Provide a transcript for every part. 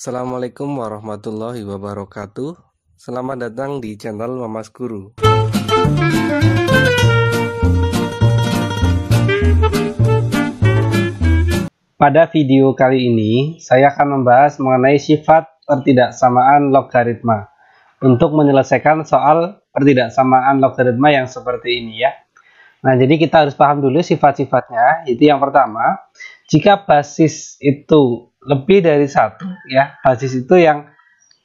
Assalamualaikum warahmatullahi wabarakatuh. Selamat datang di channel Mamas Guru. Pada video kali ini, saya akan membahas mengenai sifat pertidaksamaan logaritma untuk menyelesaikan soal pertidaksamaan logaritma yang seperti ini ya. Nah, jadi kita harus paham dulu sifat-sifatnya. Itu yang pertama, jika basis itu lebih dari satu ya, basis itu yang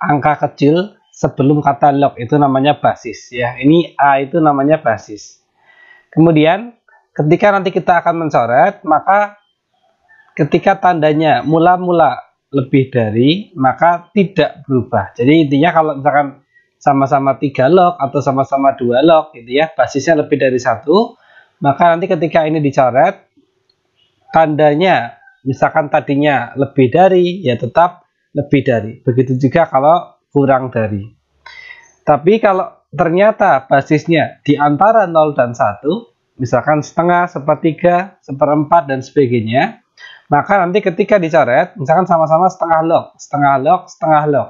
angka kecil sebelum kata log itu namanya basis ya. Ini A itu namanya basis. Kemudian ketika nanti kita akan mencoret, maka ketika tandanya mula-mula lebih dari, maka tidak berubah. Jadi intinya kalau misalkan sama-sama 3 log atau sama-sama 2 log gitu ya, basisnya lebih dari satu, maka nanti ketika ini dicoret, tandanya misalkan tadinya lebih dari, ya tetap lebih dari. Begitu juga kalau kurang dari. Tapi kalau ternyata basisnya di antara 0 dan 1, misalkan setengah, sepertiga, seperempat, dan sebagainya, maka nanti ketika dicoret, misalkan sama-sama setengah log, setengah log, setengah log.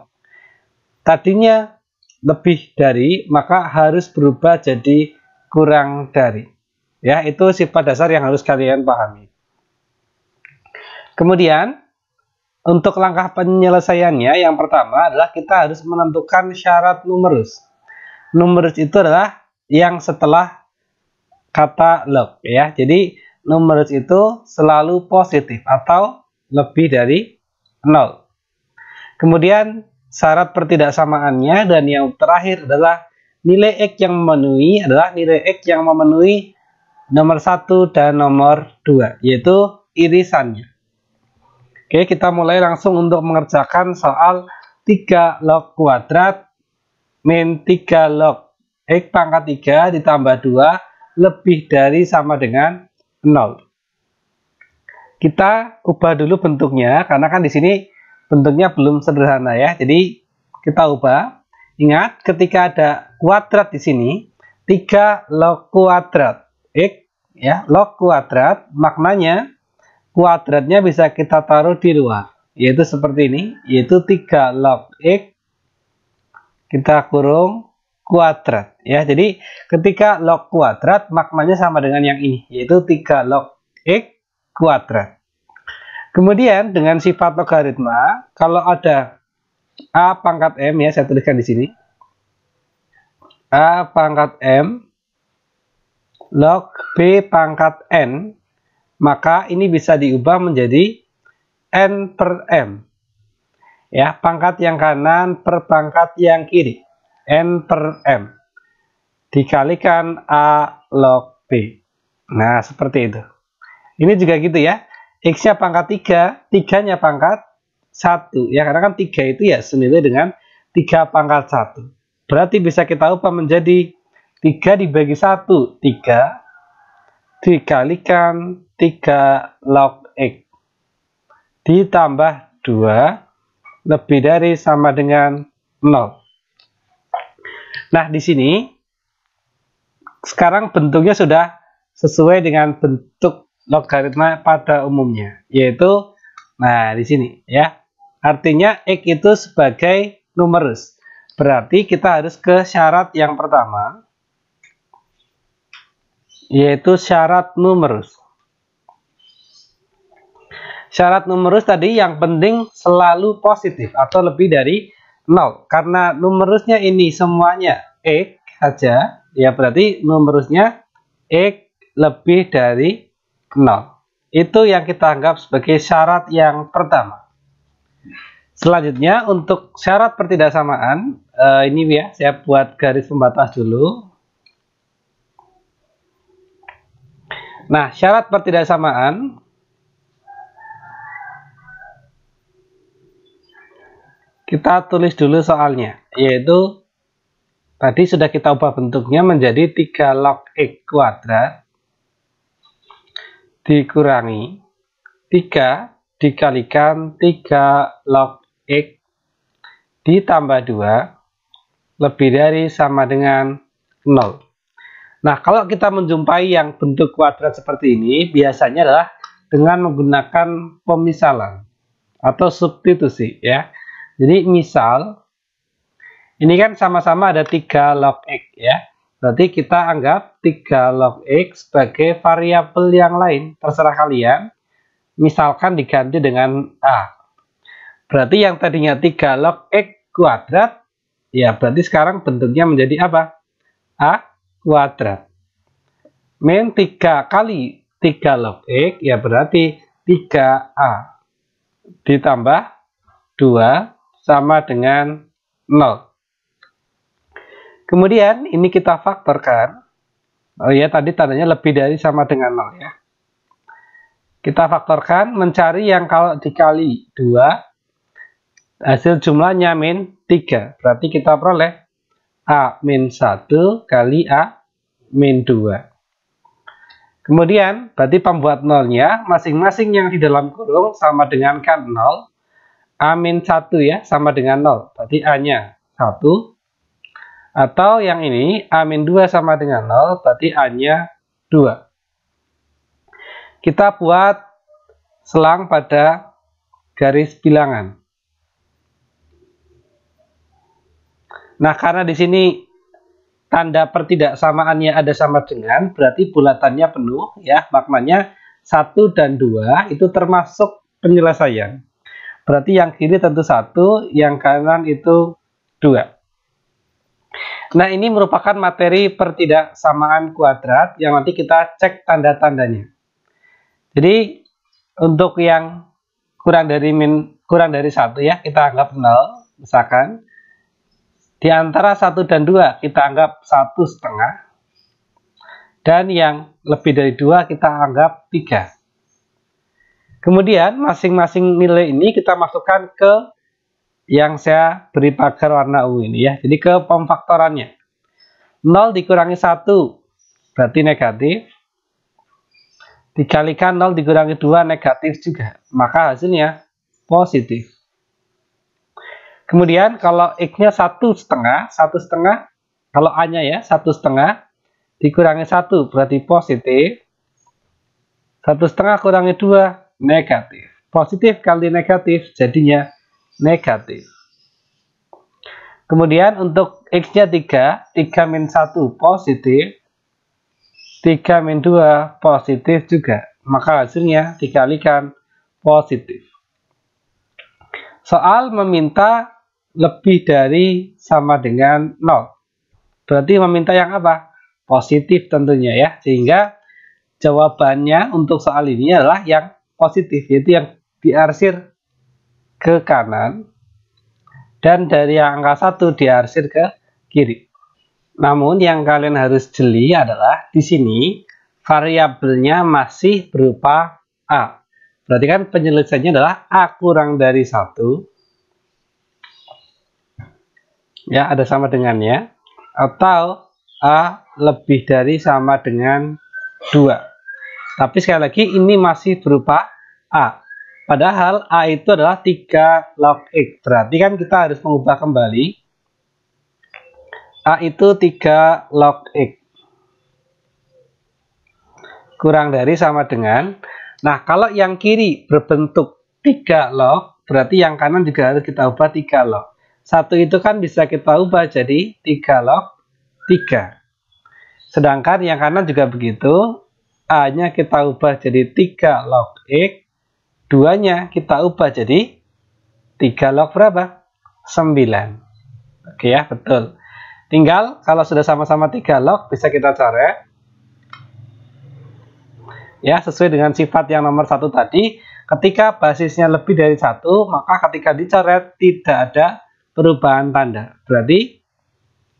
Tadinya lebih dari, maka harus berubah jadi kurang dari. Ya, itu sifat dasar yang harus kalian pahami. Kemudian, untuk langkah penyelesaiannya, yang pertama adalah kita harus menentukan syarat numerus. Numerus itu adalah yang setelah kata log ya. Jadi, numerus itu selalu positif atau lebih dari 0. Kemudian, syarat pertidaksamaannya dan yang terakhir adalah nilai X yang memenuhi adalah nilai X yang memenuhi nomor 1 dan nomor 2, yaitu irisannya. Oke, kita mulai langsung untuk mengerjakan soal 3 log kuadrat min 3 log X pangkat 3 ditambah 2 lebih dari sama dengan 0. Kita ubah dulu bentuknya, karena kan di sini bentuknya belum sederhana ya. Jadi kita ubah. Ingat, ketika ada kuadrat di sini, 3 log kuadrat X ya, log kuadrat maknanya kuadratnya bisa kita taruh di luar, yaitu seperti ini, yaitu 3 log X kita kurung kuadrat ya. Jadi ketika log kuadrat maknanya sama dengan yang ini, yaitu 3 log X kuadrat. Kemudian dengan sifat logaritma, kalau ada A pangkat M ya, saya tuliskan di sini, A pangkat M log B pangkat N, maka ini bisa diubah menjadi N per M. Ya, pangkat yang kanan per pangkat yang kiri. N per M. Dikalikan A log B. Nah, seperti itu. Ini juga gitu ya. X-nya pangkat 3, 3-nya pangkat 1. Ya, karena kan 3 itu ya senilai dengan 3 pangkat 1. Berarti bisa kita ubah menjadi 3 dibagi 1, 3 dikalikan 3 log X ditambah 2 lebih dari sama dengan 0. Nah, di sini sekarang bentuknya sudah sesuai dengan bentuk logaritma pada umumnya, yaitu nah di sini ya. Artinya X itu sebagai numerus. Berarti kita harus ke syarat yang pertama, yaitu syarat numerus. Syarat numerus tadi yang penting selalu positif atau lebih dari 0. Karena numerusnya ini semuanya X saja, ya berarti numerusnya X lebih dari 0. Itu yang kita anggap sebagai syarat yang pertama. Selanjutnya untuk syarat pertidaksamaan, ini ya saya buat garis pembatas dulu. Nah, syarat pertidaksamaan kita tulis dulu soalnya, yaitu tadi sudah kita ubah bentuknya menjadi 3 log X kuadrat dikurangi 3 dikalikan 3 log X ditambah 2 lebih dari sama dengan 0. Nah, kalau kita menjumpai yang bentuk kuadrat seperti ini, biasanya adalah dengan menggunakan pemisalan atau substitusi ya. Jadi misal, ini kan sama-sama ada 3 log X ya. Berarti kita anggap 3 log X sebagai variabel yang lain. Terserah kalian. Misalkan diganti dengan A. Berarti yang tadinya 3 log X kuadrat, ya berarti sekarang bentuknya menjadi apa? A kuadrat. Min 3 kali 3 log X, ya berarti 3A ditambah 2 sama dengan 0. Kemudian ini kita faktorkan. Oh ya, tadi tandanya lebih dari sama dengan 0 ya. Kita faktorkan mencari yang kalau dikali 2, hasil jumlahnya min 3. Berarti kita peroleh A min 1 kali A min 2. Kemudian, berarti pembuat nolnya, masing-masing yang di dalam kurung sama dengan kan 0. A min 1 ya, sama dengan 0. Berarti A-nya 1. Atau yang ini, A min 2 sama dengan 0. Berarti A-nya 2. Kita buat selang pada garis bilangan. Nah, karena di sini tanda pertidaksamaannya ada sama dengan, berarti bulatannya penuh ya, maknanya 1 dan 2 itu termasuk penyelesaian. Berarti yang kiri tentu 1, yang kanan itu 2. Nah, ini merupakan materi pertidaksamaan kuadrat yang nanti kita cek tanda-tandanya. Jadi untuk yang kurang dari 1 ya, kita anggap 0 misalkan. Di antara 1 dan 2 kita anggap 1,5. Dan yang lebih dari 2 kita anggap 3. Kemudian masing-masing nilai ini kita masukkan ke yang saya beri pagar warna ungu ini ya. Jadi ke pemfaktorannya. 0 dikurangi 1 berarti negatif. Dikalikan 0 dikurangi 2 negatif juga. Maka hasilnya positif. Kemudian kalau X-nya 1,5, kalau A-nya ya 1,5 dikurangi 1 berarti positif. 1,5 kurangi 2 negatif. Positif kali negatif jadinya negatif. Kemudian untuk X-nya 3 min 1 positif. 3 min 2 positif juga. Maka hasilnya dikalikan positif. Soal meminta lebih dari sama dengan 0. Berarti meminta yang apa? Positif tentunya ya. Sehingga jawabannya untuk soal ini adalah yang positif. Yaitu yang diarsir ke kanan. Dan dari yang angka 1 diarsir ke kiri. Namun yang kalian harus jeli adalah di sini variabelnya masih berupa A. Berarti kan penyelesaiannya adalah A kurang dari 1. Ya, ada sama dengannya. Atau A lebih dari sama dengan 2. Tapi sekali lagi ini masih berupa A. Padahal A itu adalah 3 log X. Berarti kan kita harus mengubah kembali. A itu 3 log X. Kurang dari sama dengan. Nah, kalau yang kiri berbentuk 3 log, berarti yang kanan juga harus kita ubah 3 log. 1 itu kan bisa kita ubah jadi 3 log 3. Sedangkan yang kanan juga begitu. A-nya kita ubah jadi 3 log X. 2-nya kita ubah jadi 3 log berapa? 9. Oke ya, betul. Tinggal kalau sudah sama-sama 3 log bisa kita coret. Ya, sesuai dengan sifat yang nomor 1 tadi, ketika basisnya lebih dari 1, maka ketika dicoret tidak ada perubahan tanda. Berarti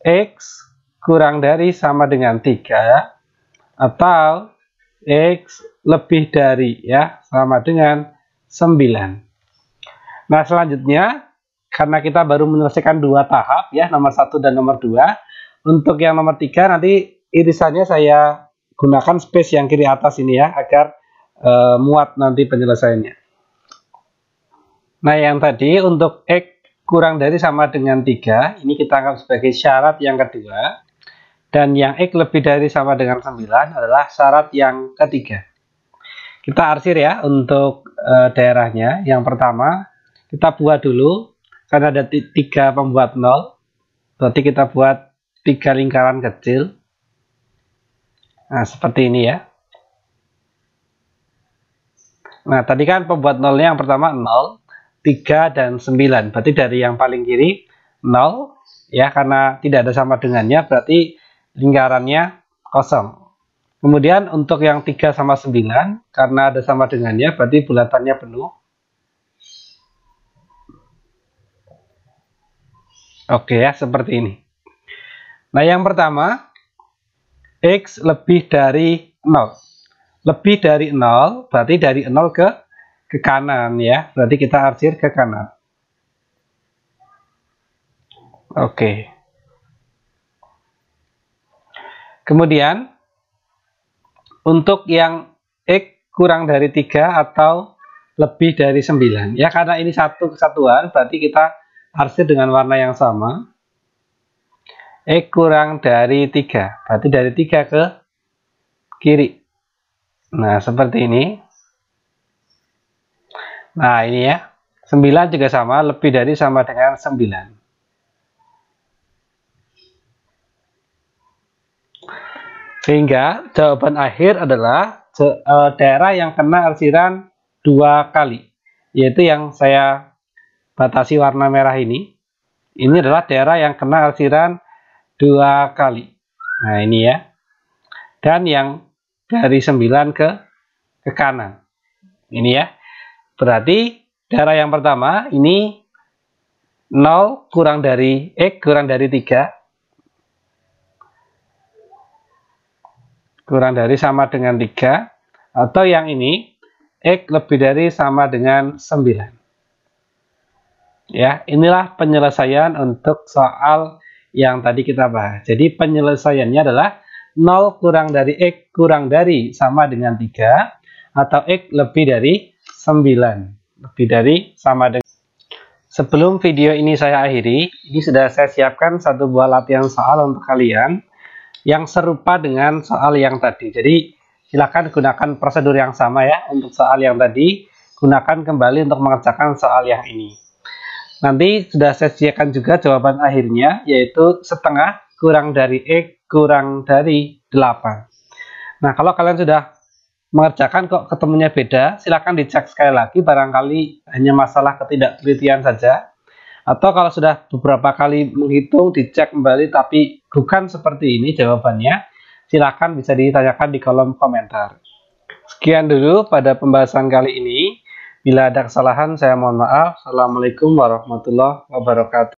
X kurang dari sama dengan 3 atau X lebih dari ya sama dengan 9. Nah, selanjutnya karena kita baru menyelesaikan 2 tahap ya, nomor 1 dan nomor 2. Untuk yang nomor 3 nanti irisannya saya gunakan space yang kiri atas ini ya, agar muat nanti penyelesaiannya. Nah, yang tadi untuk X kurang dari sama dengan 3, ini kita anggap sebagai syarat yang kedua. Dan yang X lebih dari sama dengan 9 adalah syarat yang ketiga. Kita arsir ya untuk daerahnya. Yang pertama, kita buat dulu karena ada 3 pembuat 0, berarti kita buat 3 lingkaran kecil. Nah, seperti ini ya. Nah, tadi kan pembuat 0-nya yang pertama 0, 3, dan 9. Berarti dari yang paling kiri 0, ya, karena tidak ada sama dengannya, berarti lingkarannya kosong. Kemudian untuk yang 3 sama 9, karena ada sama dengannya, berarti bulatannya penuh. Oke ya, seperti ini. Nah, yang pertama, X lebih dari 0. Lebih dari 0, berarti dari 0 ke kanan ya. Berarti kita arsir ke kanan. Oke. Kemudian, untuk yang X kurang dari 3 atau lebih dari 9. Ya, karena ini satu kesatuan, berarti kita arsir dengan warna yang sama. X kurang dari 3. Berarti dari 3 ke kiri. Nah, seperti ini. Nah, ini ya. 9 juga sama, lebih dari sama dengan 9. Sehingga jawaban akhir adalah daerah yang kena arsiran 2 kali. Yaitu yang saya batasi warna merah ini. Ini adalah daerah yang kena arsiran 2 kali. Nah, ini ya. Dan yang dari 9 ke kanan. Ini ya. Berarti daerah yang pertama ini 0 kurang dari X kurang dari 3. Kurang dari sama dengan 3. Atau yang ini X lebih dari sama dengan 9. Ya, inilah penyelesaian untuk soal yang tadi kita bahas. Jadi penyelesaiannya adalah 0 kurang dari X kurang dari sama dengan 3 atau X lebih dari 9. Lebih dari sama dengan. Sebelum video ini saya akhiri, ini sudah saya siapkan satu buah latihan soal untuk kalian yang serupa dengan soal yang tadi. Jadi silakan gunakan prosedur yang sama ya untuk soal yang tadi. Gunakan kembali untuk mengerjakan soal yang ini. Nanti sudah saya sediakan juga jawaban akhirnya, yaitu setengah kurang dari X kurang dari 8. Nah, kalau kalian sudah mengerjakan kok ketemunya beda, silakan dicek sekali lagi, barangkali hanya masalah ketidaktelitian saja. Atau kalau sudah beberapa kali menghitung, dicek kembali tapi bukan seperti ini jawabannya, silakan bisa ditanyakan di kolom komentar. Sekian dulu pada pembahasan kali ini. Bila ada kesalahan, saya mohon maaf. Assalamualaikum warahmatullahi wabarakatuh.